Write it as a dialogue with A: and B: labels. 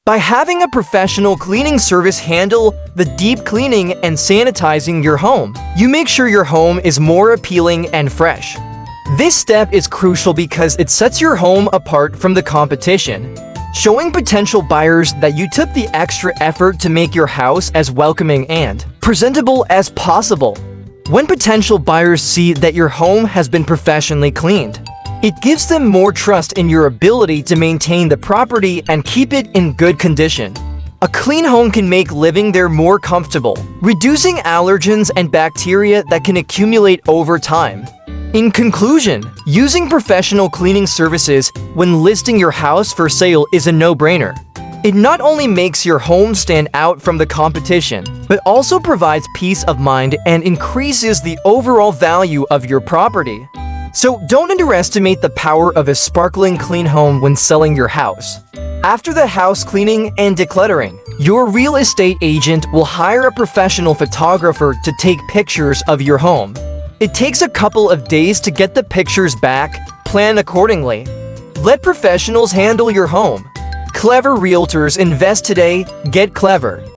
A: By having a professional cleaning service handle the deep cleaning and sanitizing your home, you make sure your home is more appealing and fresh. This step is crucial because it sets your home apart from the competition, showing potential buyers that you took the extra effort to make your house as welcoming and presentable as possible. When potential buyers see that your home has been professionally cleaned, it gives them more trust in your ability to maintain the property and keep it in good condition. A clean home can make living there more comfortable, reducing allergens and bacteria that can accumulate over time. In conclusion, using professional cleaning services when listing your house for sale is a no-brainer. It not only makes your home stand out from the competition, but also provides peace of mind and increases the overall value of your property. So don't underestimate the power of a sparkling clean home when selling your house. After the house cleaning and decluttering, your real estate agent will hire a professional photographer to take pictures of your home. It takes a couple of days to get the pictures back. Plan accordingly. Let professionals handle your home. Clever realtors invest today, get clever.